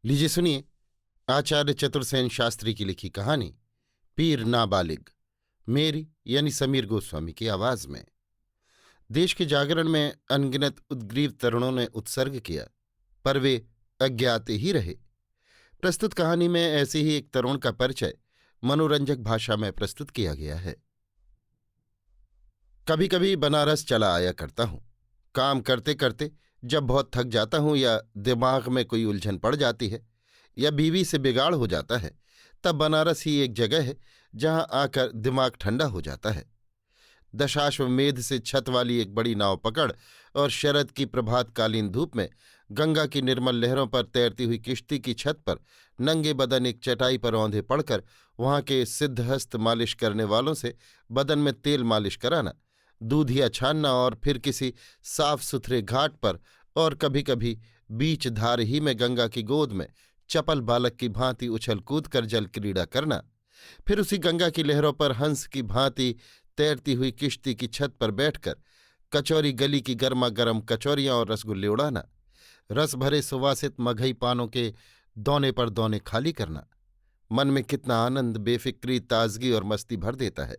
लीजिए सुनिए। आचार्य चतुर्सेन शास्त्री की लिखी कहानी पीर नाबालिग, मेरी यानी समीर गोस्वामी की आवाज में। देश के जागरण में अनगिनत उद्ग्रीव तरुणों ने उत्सर्ग किया, पर वे अज्ञात ही रहे। प्रस्तुत कहानी में ऐसे ही एक तरुण का परिचय मनोरंजक भाषा में प्रस्तुत किया गया है। कभी कभी बनारस चला आया करता हूँ। काम करते करते जब बहुत थक जाता हूँ या दिमाग में कोई उलझन पड़ जाती है या बीवी से बिगाड़ हो जाता है, तब बनारस ही एक जगह है जहां आकर दिमाग ठंडा हो जाता है। दशाश्वमेध से छत वाली एक बड़ी नाव पकड़ और शरद की प्रभातकालीन धूप में गंगा की निर्मल लहरों पर तैरती हुई किश्ती की छत पर नंगे बदन एक चटाई पर औंधे पड़कर वहां के सिद्धहस्त मालिश करने वालों से बदन में तेल मालिश कराना, दूधिया छानना और फिर किसी साफ सुथरे घाट पर और कभी कभी बीच धार ही में गंगा की गोद में चपल बालक की भांति उछल कूद कर जल क्रीड़ा करना, फिर उसी गंगा की लहरों पर हंस की भांति तैरती हुई किश्ती की छत पर बैठकर कचौरी गली की गर्मा गर्म कचौरियां और रसगुल्ले उड़ाना, रस भरे सुवासित मघई पानों के दौने पर दौने खाली करना, मन में कितना आनंद, बेफिक्री, ताजगी और मस्ती भर देता है।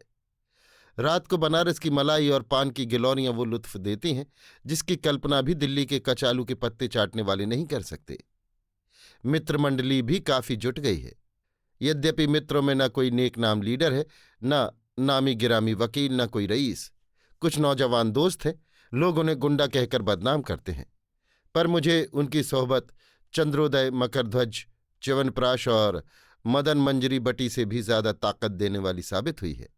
रात को बनारस की मलाई और पान की गिलौरियां वो लुत्फ देती हैं जिसकी कल्पना भी दिल्ली के कचालू के पत्ते चाटने वाले नहीं कर सकते। मित्र मंडली भी काफी जुट गई है। यद्यपि मित्रों में न कोई नेक नाम लीडर है, न नामी गिरामी वकील, न कोई रईस। कुछ नौजवान दोस्त हैं, लोग उन्हें गुंडा कहकर बदनाम करते हैं, पर मुझे उनकी सोहबत चंद्रोदय, मकरध्वज, च्यवनप्राश और मदन मंजरी बटी से भी ज्यादा ताकत देने वाली साबित हुई है।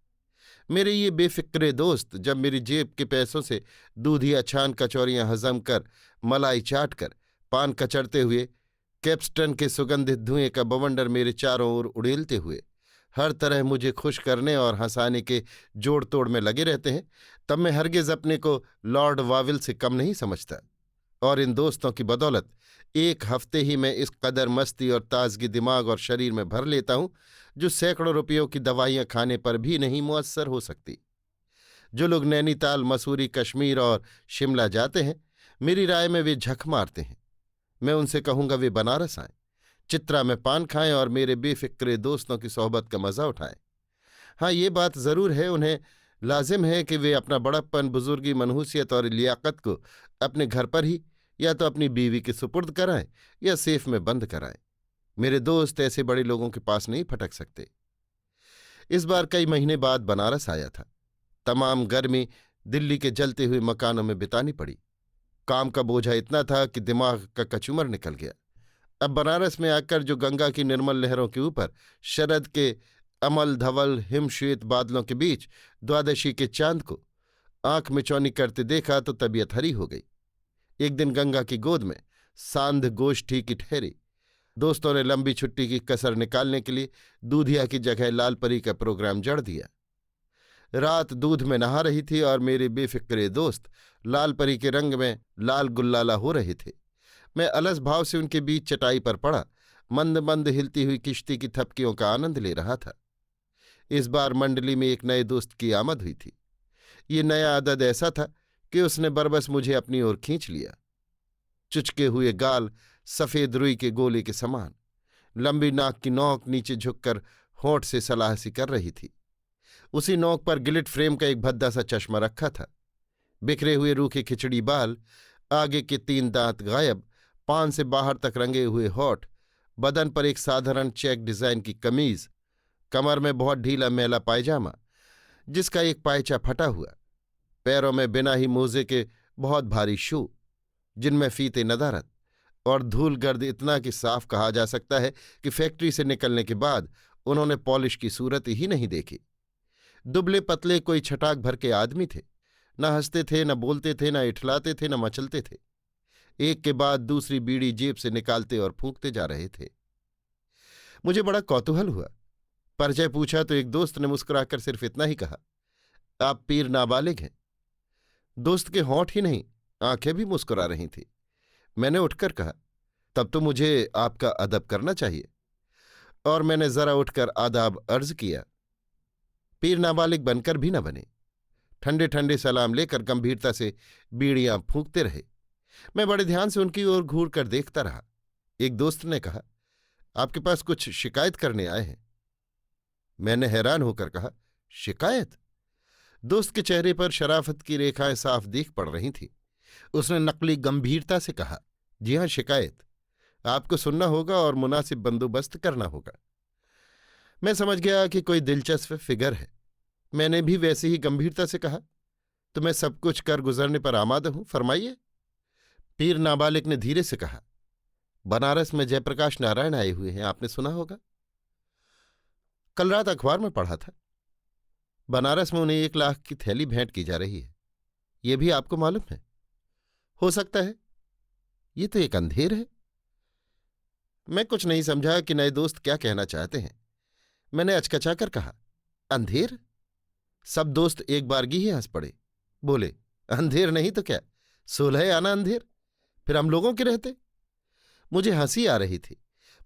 मेरे ये बेफिक्रे दोस्त जब मेरी जेब के पैसों से दूधिया छान कचौरियां हजम कर, मलाई चाट कर, पान कचरते हुए, कैप्स्टन के सुगंधित धुएं का बवंडर मेरे चारों ओर उड़ेलते हुए हर तरह मुझे खुश करने और हंसाने के जोड़ तोड़ में लगे रहते हैं, तब मैं हरगिज अपने को लॉर्ड वाविल से कम नहीं समझता। और इन दोस्तों की बदौलत एक हफ्ते ही मैं इस कदर मस्ती और ताजगी दिमाग और शरीर में भर लेता हूं जो सैकड़ों रुपयों की दवाइयां खाने पर भी नहीं मुयस्सर हो सकती। जो लोग नैनीताल, मसूरी, कश्मीर और शिमला जाते हैं, मेरी राय में वे झक मारते हैं। मैं उनसे कहूंगा वे बनारस आएं, चित्रा में पान खाएं और मेरे बेफिक्रे दोस्तों की सोहबत का मजा उठाएं। हाँ, ये बात जरूर है, उन्हें लाजिम है कि वे अपना बड़प्पन, बुजुर्गी, मनहूसियत और लियाकत को अपने घर पर ही या तो अपनी बीवी के सुपुर्द कराएं या सेफ में बंद कराएं। मेरे दोस्त ऐसे बड़े लोगों के पास नहीं फटक सकते। इस बार कई महीने बाद बनारस आया था। तमाम गर्मी दिल्ली के जलते हुए मकानों में बितानी पड़ी। काम का बोझा इतना था कि दिमाग का कचूमर निकल गया। अब बनारस में आकर जो गंगा की निर्मल लहरों के ऊपर शरद के अमल धवल हिमश्वेत बादलों के बीच द्वादशी के चांद को आंख मिचौनी करते देखा तो तबीयत हरी हो गई। एक दिन गंगा की गोद में सांध गोष्ठी की ठहरी। दोस्तों ने लंबी छुट्टी की कसर निकालने के लिए दूधिया की जगह लाल परी का प्रोग्राम जड़ दिया। रात दूध में नहा रही थी और मेरे बेफिक्रे दोस्त लाल परी के रंग में लाल गुल्लाला हो रहे थे। मैं अलस भाव से उनके बीच चटाई पर पड़ा मंद मंद हिलती हुई किश्ती की थपकियों का आनंद ले रहा था। इस बार मंडली में एक नए दोस्त की आमद हुई थी। ये नया अदद ऐसा था कि उसने बरबस मुझे अपनी ओर खींच लिया। चुचके हुए गाल सफेद रुई के गोले के समान, लंबी नाक की नोक नीचे झुककर होंठ से सलाहसी कर रही थी। उसी नोक पर गिलिट फ्रेम का एक भद्दा सा चश्मा रखा था। बिखरे हुए रूखे खिचड़ी बाल, आगे के 3 दांत गायब, पान से बाहर तक रंगे हुए होठ, बदन पर एक साधारण चेक डिजाइन की कमीज, कमर में बहुत ढीला मैला पायजामा जिसका एक पायचा फटा हुआ, पैरों में बिना ही मोजे के बहुत भारी शू जिनमें फीते नदारत, और धूल गर्द इतना कि साफ कहा जा सकता है कि फैक्ट्री से निकलने के बाद उन्होंने पॉलिश की सूरत ही नहीं देखी। दुबले पतले कोई छटाक भर के आदमी थे। न हंसते थे, न बोलते थे, न इठलाते थे, न मचलते थे। एक के बाद दूसरी बीड़ी जेब से निकालते और फूंकते जा रहे थे। मुझे बड़ा कौतूहल हुआ। परिचय पूछा तो एक दोस्त ने मुस्कुराकर सिर्फ इतना ही कहा, आप पीर नाबालिग हैं। दोस्त के होंठ ही नहीं, आंखें भी मुस्कुरा रही थी। मैंने उठकर कहा, तब तो मुझे आपका अदब करना चाहिए। और मैंने जरा उठकर आदाब अर्ज किया। पीर नाबालिग बनकर भी न बने। ठंडे ठंडे सलाम लेकर गंभीरता से बीड़ियां फूंकते रहे। मैं बड़े ध्यान से उनकी ओर घूर कर देखता रहा। एक दोस्त ने कहा, आपके पास कुछ शिकायत करने आए हैं। मैंने हैरान होकर कहा, शिकायत? दोस्त के चेहरे पर शराफत की रेखाएं साफ दिख पड़ रही थीं। उसने नकली गंभीरता से कहा, जी हां, शिकायत। आपको सुनना होगा और मुनासिब बंदोबस्त करना होगा। मैं समझ गया कि कोई दिलचस्प फिगर है। मैंने भी वैसी ही गंभीरता से कहा, तो मैं सब कुछ कर गुजरने पर आमादा हूं, फरमाइए। पीर नाबालिग ने धीरे से कहा, बनारस में जयप्रकाश नारायण आए हुए हैं, आपने सुना होगा। कल रात अखबार में पढ़ा था। बनारस में उन्हें 1 लाख की थैली भेंट की जा रही है, यह भी आपको मालूम है? हो सकता है। ये तो एक अंधेर है। मैं कुछ नहीं समझा कि नए दोस्त क्या कहना चाहते हैं। मैंने अचकचाकर कहा, अंधेर? सब दोस्त एक बारगी ही हंस पड़े। बोले, अंधेर नहीं तो क्या, 16 आना अंधेर, फिर हम लोगों के रहते। मुझे हंसी आ रही थी,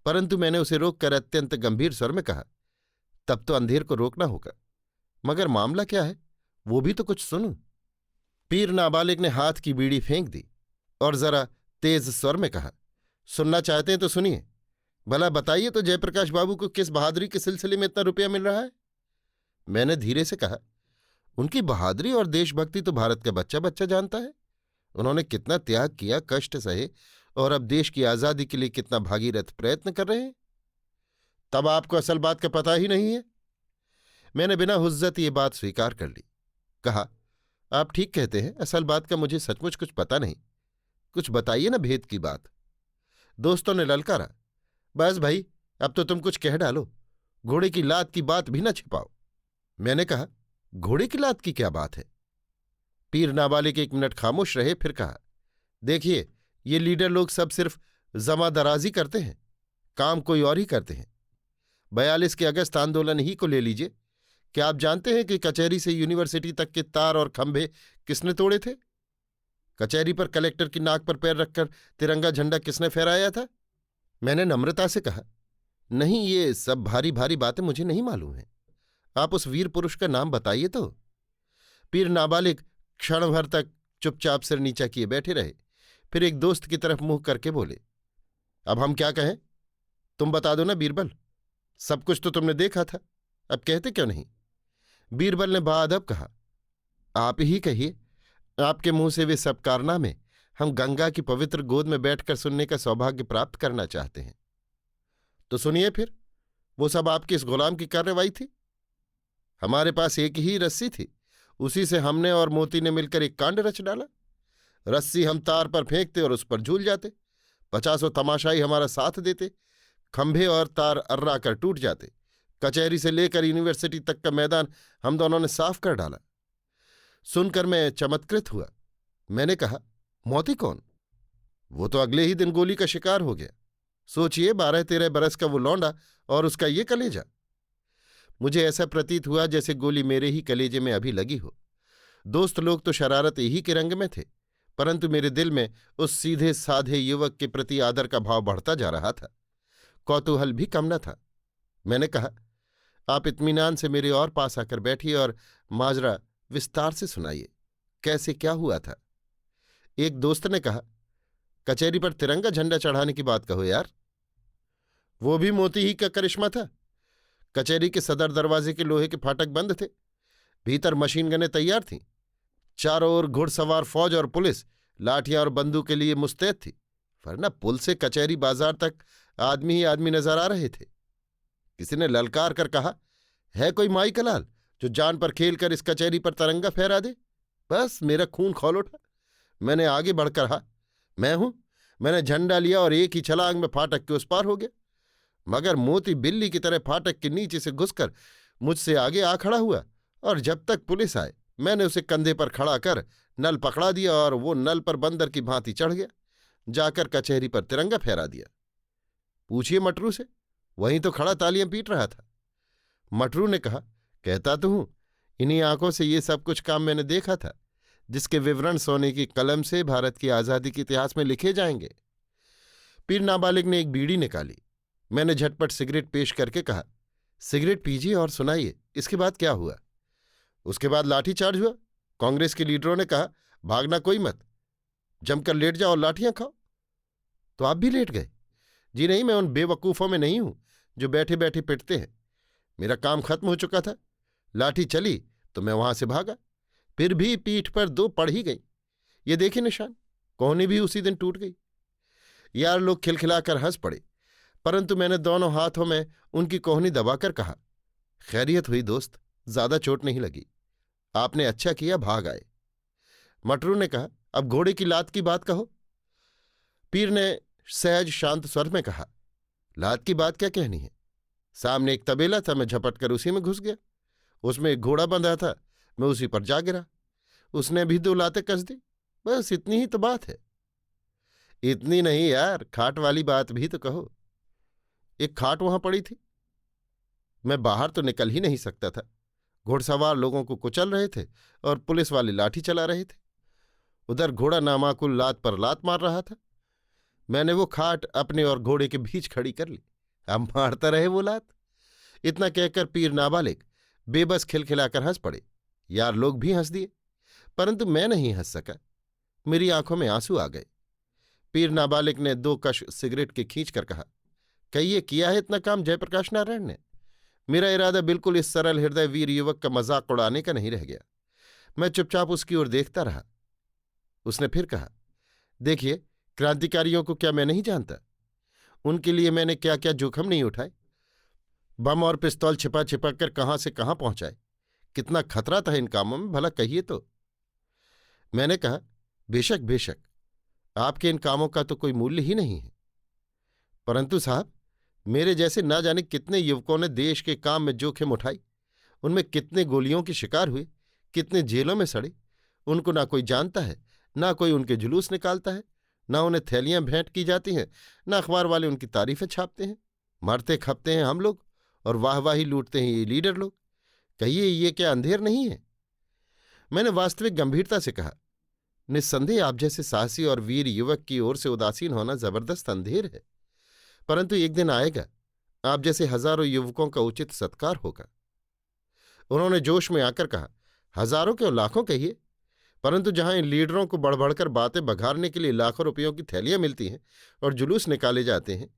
परंतु मैंने उसे रोककर अत्यंत गंभीर स्वर में कहा, तब तो अंधेर को रोकना होगा, मगर मामला क्या है वो भी तो कुछ सुनो। पीर नाबालिग ने हाथ की बीड़ी फेंक दी और जरा तेज स्वर में कहा, सुनना चाहते हैं तो सुनिए। भला बताइए तो जयप्रकाश बाबू को किस बहादुरी के सिलसिले में इतना रुपया मिल रहा है? मैंने धीरे से कहा, उनकी बहादुरी और देशभक्ति तो भारत का बच्चा बच्चा जानता है। उन्होंने कितना त्याग किया, कष्ट सहे, और अब देश की आजादी के लिए कितना भागीरथ प्रयत्न कर रहे हैं। तब आपको असल बात का पता ही नहीं है। मैंने बिना हुज्जत ये बात स्वीकार कर ली। कहा, आप ठीक कहते हैं, असल बात का मुझे सचमुच कुछ पता नहीं। कुछ बताइए ना भेद की बात। दोस्तों ने ललकारा, बस भाई, अब तो तुम कुछ कह डालो, घोड़े की लात की बात भी ना छिपाओ। मैंने कहा, घोड़े की लात की क्या बात है? पीर नाबालिग 1 मिनट खामोश रहे, फिर कहा, देखिए, ये लीडर लोग सब सिर्फ जमादराजी करते हैं, काम कोई और ही करते हैं। 42 के अगस्त आंदोलन ही को ले लीजिए। क्या आप जानते हैं कि कचहरी से यूनिवर्सिटी तक के तार और खंभे किसने तोड़े थे? कचहरी पर कलेक्टर की नाक पर पैर रखकर तिरंगा झंडा किसने फहराया था? मैंने नम्रता से कहा, नहीं, ये सब भारी भारी बातें मुझे नहीं मालूम हैं। आप उस वीर पुरुष का नाम बताइए तो। पीर नाबालिग क्षण भर तक चुपचाप सिर नीचा किए बैठे रहे, फिर एक दोस्त की तरफ मुंह करके बोले, अब हम क्या कहें? तुम बता दो ना बीरबल, सब कुछ तो तुमने देखा था, अब कहते क्यों नहीं? बीरबल ने बाअदब कहा, आप ही कहिए, आपके मुंह से वे सब कारनामे हम गंगा की पवित्र गोद में बैठकर सुनने का सौभाग्य प्राप्त करना चाहते हैं। तो सुनिए फिर, वो सब आपके इस गुलाम की कार्रवाई थी। हमारे पास एक ही रस्सी थी, उसी से हमने और मोती ने मिलकर एक कांड रच डाला। रस्सी हम तार पर फेंकते और उस पर झूल जाते, 50 तमाशाई हमारा साथ देते, खंभे और तार अर्रा कर टूट जाते। कचहरी से लेकर यूनिवर्सिटी तक का मैदान हम दोनों ने साफ कर डाला। सुनकर मैं चमत्कृत हुआ। मैंने कहा, मोती कौन? वो तो अगले ही दिन गोली का शिकार हो गया। सोचिए, 12-13 बरस का वो लौंडा और उसका ये कलेजा। मुझे ऐसा प्रतीत हुआ जैसे गोली मेरे ही कलेजे में अभी लगी हो। दोस्त लोग तो शरारत ही के रंग में थे, परंतु मेरे दिल में उस सीधे साधे युवक के प्रति आदर का भाव बढ़ता जा रहा था। कौतूहल भी कम न था। मैंने कहा, आप इत्मीनान से मेरे और पास आकर बैठिए और माजरा विस्तार से सुनाइए, कैसे क्या हुआ था। एक दोस्त ने कहा, कचहरी पर तिरंगा झंडा चढ़ाने की बात कहो यार। वो भी मोती ही का करिश्मा था। कचहरी के सदर दरवाजे के लोहे के फाटक बंद थे, भीतर मशीन गनें तैयार थीं, चारों ओर घुड़सवार फौज और पुलिस लाठियां और बंदूक के लिए मुस्तैद थी, वरना पुल से कचहरी बाजार तक आदमी ही आदमी नजर आ रहे थे। किसी ने ललकार कर कहा, है कोई माई का लाल जो जान पर खेल कर इस कचहरी पर तिरंगा फहरा दे? बस मेरा खून खौल उठा। मैंने आगे बढ़कर कहा, मैं हूं। मैंने झंडा लिया और एक ही छलांग में फाटक के उस पार हो गया, मगर मोती बिल्ली की तरह फाटक के नीचे से घुसकर मुझसे आगे आ खड़ा हुआ, और जब तक पुलिस आए मैंने उसे कंधे पर खड़ा कर नल पकड़ा दिया और वो नल पर बंदर की भांति चढ़ गया, जाकर कचहरी पर तिरंगा फहरा दिया। पूछिए मटरू से, वहीं तो खड़ा तालियां पीट रहा था। मटरू ने कहा, कहता तो हूं, इन्हीं आंखों से ये सब कुछ काम मैंने देखा था, जिसके विवरण सोने की कलम से भारत की आजादी के इतिहास में लिखे जाएंगे। पीर नाबालिग ने एक बीड़ी निकाली। मैंने झटपट सिगरेट पेश करके कहा, सिगरेट पीजिए और सुनाइए, इसके बाद क्या हुआ? उसके बाद लाठीचार्ज हुआ। कांग्रेस के लीडरों ने कहा, भागना कोई मत, जमकर लेट जाओ और लाठियां खाओ। तो आप भी लेट गए? जी नहीं, मैं उन बेवकूफ़ों में नहीं हूं जो बैठे बैठे पिटते हैं। मेरा काम खत्म हो चुका था, लाठी चली तो मैं वहां से भागा, फिर भी पीठ पर 2 पड़ ही गई। ये देखिए निशान, कोहनी भी उसी दिन टूट गई। यार लोग खिलखिलाकर हंस पड़े, परंतु मैंने दोनों हाथों में उनकी कोहनी दबाकर कहा, खैरियत हुई दोस्त, ज्यादा चोट नहीं लगी, आपने अच्छा किया भाग आए। मटरू ने कहा, अब घोड़े की लात की बात कहो। पीर ने सहज शांत स्वर में कहा, लात की बात क्या कहनी है, सामने एक तबेला था, मैं झपट कर उसी में घुस गया। उसमें एक घोड़ा बंधा था, मैं उसी पर जा गिरा, उसने भी 2 लातें कस दी, बस इतनी ही तो बात है। इतनी नहीं यार, खाट वाली बात भी तो कहो। एक खाट वहां पड़ी थी, मैं बाहर तो निकल ही नहीं सकता था, घुड़सवार लोगों को कुचल रहे थे और पुलिस वाले लाठी चला रहे थे। उधर घोड़ा नामाकुल लात पर लात मार रहा था, मैंने वो खाट अपने और घोड़े के बीच खड़ी कर ली, अब मारता रहे वो लात। इतना कहकर पीर नाबालिग बेबस खिलखिलाकर हंस पड़े। यार लोग भी हंस दिए, परंतु मैं नहीं हंस सका, मेरी आंखों में आंसू आ गए। पीर नाबालिग ने 2 कश सिगरेट के खींच कर कहा, कहिए किया है इतना काम जयप्रकाश नारायण ने? मेरा इरादा बिल्कुल इस सरल हृदय वीर युवक का मजाक उड़ाने का नहीं रह गया। मैं चुपचाप उसकी ओर देखता रहा। उसने फिर कहा, देखिए, क्रांतिकारियों को क्या मैं नहीं जानता? उनके लिए मैंने क्या क्या जोखम नहीं उठाए, बम और पिस्तौल छिपा छिपा कर कहां से कहां पहुंचाए, कितना खतरा था इन कामों में, भला कहिए तो। मैंने कहा, बेशक बेशक, आपके इन कामों का तो कोई मूल्य ही नहीं है, परंतु साहब, मेरे जैसे ना जाने कितने युवकों ने देश के काम में जोखिम उठाई, उनमें कितने गोलियों के शिकार हुए, कितने जेलों में सड़े, उनको ना कोई जानता है, ना कोई उनके जुलूस निकालता है, ना उन्हें थैलियां भेंट की जाती हैं, ना अखबार वाले उनकी तारीफें छापते हैं। मरते खपते हैं हम लोग और वाहवाही लूटते हैं ये लीडर लोग। कहिए ये क्या अंधेर नहीं है? मैंने वास्तविक गंभीरता से कहा, निस्संदेह आप जैसे साहसी और वीर युवक की ओर से उदासीन होना जबरदस्त अंधेर है, परंतु एक दिन आएगा, आप जैसे हजारों युवकों का उचित सत्कार होगा। उन्होंने जोश में आकर कहा, हजारों क्यों, लाखों कहिए, परंतु जहां इन लीडरों को बढ़ बढ़कर बातें बघारने के लिए लाखों रुपयों की थैलियां मिलती हैं और जुलूस निकाले जाते हैं,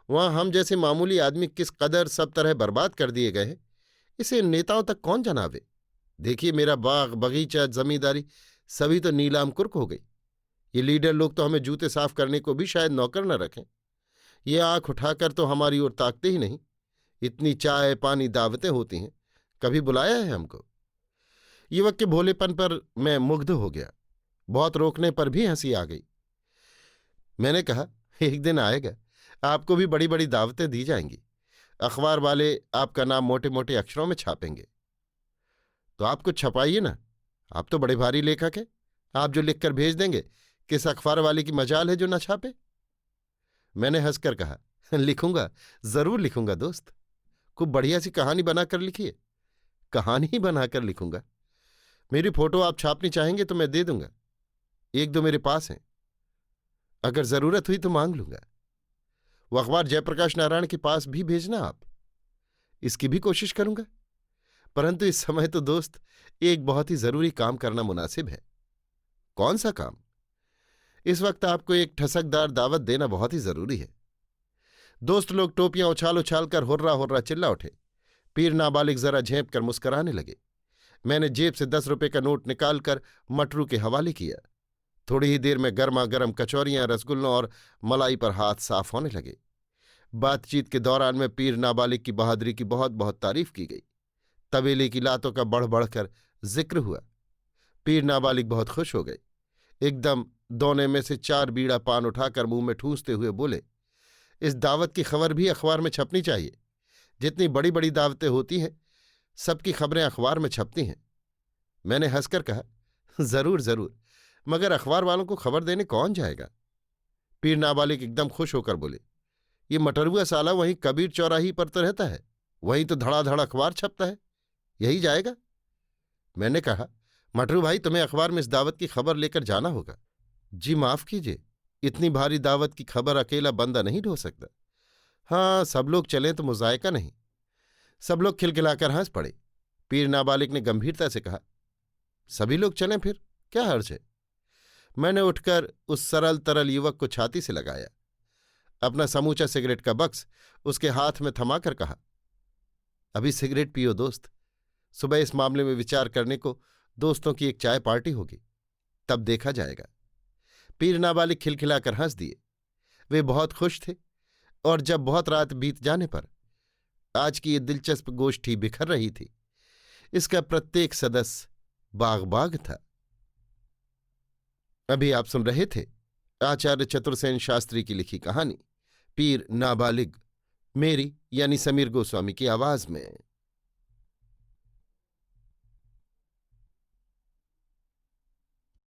वहां हम जैसे मामूली आदमी किस कदर सब तरह बर्बाद कर दिए गए हैं, इसे इन नेताओं तक कौन जनावे? देखिए, मेरा बाग बगीचा जमींदारी सभी तो नीलाम कुर्क हो गई। ये लीडर लोग तो हमें जूते साफ करने को भी शायद नौकर न रखें। ये आंख उठाकर तो हमारी ओर ताकते ही नहीं। इतनी चाय पानी दावतें होती हैं, कभी बुलाया है हमको? युवक के भोलेपन पर मैं मुग्ध हो गया, बहुत रोकने पर भी हंसी आ गई। मैंने कहा, एक दिन आएगा, आपको भी बड़ी बड़ी दावतें दी जाएंगी, अखबार वाले आपका नाम मोटे मोटे अक्षरों में छापेंगे। तो आप कुछ छपाइए ना, आप तो बड़े भारी लेखक हैं, आप जो लिखकर भेज देंगे, किस अखबार वाले की मजाल है जो न छापे? मैंने हंसकर कहा, लिखूंगा, जरूर लिखूंगा दोस्त, खूब बढ़िया सी कहानी बनाकर लिखिए। कहानी ही बनाकर लिखूंगा? मेरी फोटो आप छापनी चाहेंगे तो मैं दे दूंगा, 1-2 मेरे पास हैं, अगर जरूरत हुई तो मांग लूंगा। वो अखबार जयप्रकाश नारायण के पास भी भेजना आप, इसकी भी कोशिश करूंगा, परंतु इस समय तो दोस्त एक बहुत ही जरूरी काम करना मुनासिब है। कौन सा काम? इस वक्त आपको एक ठसकदार दावत देना बहुत ही जरूरी है। दोस्त लोग टोपियां उछाल उछाल कर हुर्रा हुर्रा चिल्ला उठे। पीर नाबालिग जरा झेंप कर मुस्कराने लगे। मैंने जेब से 10 रुपए का नोट निकालकर मटरू के हवाले किया। थोड़ी ही देर में गर्मा गर्म कचौरियां, रसगुल्लों और मलाई पर हाथ साफ होने लगे। बातचीत के दौरान में पीर नाबालिग की बहादुरी की बहुत बहुत तारीफ की गई। तबेले की लातों का बढ़ बढ़कर जिक्र हुआ। पीर नाबालिग बहुत खुश हो गए। एकदम दोने में से 4 बीड़ा पान उठाकर मुंह में ठूंसते हुए बोले, इस दावत की खबर भी अखबार में छपनी चाहिए। जितनी बड़ी बड़ी दावतें होती हैं, सबकी खबरें अखबार में छपती हैं। मैंने हंसकर कहा, जरूर जरूर, मगर अखबार वालों को खबर देने कौन जाएगा? पीर नाबालिग एकदम खुश होकर बोले, ये मटरुआ साला वहीं कबीर चौराही पर तो रहता है, वहीं तो धड़ाधड़ अखबार छपता है, यही जाएगा। मैंने कहा, मटरू भाई, तुम्हें अखबार में इस दावत की खबर लेकर जाना होगा। जी माफ कीजिए, इतनी भारी दावत की खबर अकेला बंदा नहीं ढो सकता। हाँ, सब लोग चलें तो मुजायका नहीं। सब लोग खिलखिलाकर हंस पड़े। पीर नाबालिग ने गंभीरता से कहा, सभी लोग चलें फिर, क्या हर्ज है? मैंने उठकर उस सरल तरल युवक को छाती से लगाया। अपना समूचा सिगरेट का बक्स उसके हाथ में थमाकर कहा, अभी सिगरेट पियो दोस्त, सुबह इस मामले में विचार करने को दोस्तों की एक चाय पार्टी होगी, तब देखा जाएगा। पीर नाबालिग खिलखिलाकर हंस दिए। वे बहुत खुश थे और जब बहुत रात बीत जाने पर आज की ये दिलचस्प गोष्ठी बिखर रही थी। इसका प्रत्येक सदस्य बाग बाग था। अभी आप सुन रहे थे आचार्य चतुर्सेन शास्त्री की लिखी कहानी पीर नाबालिग, मेरी यानी समीर गोस्वामी की आवाज में।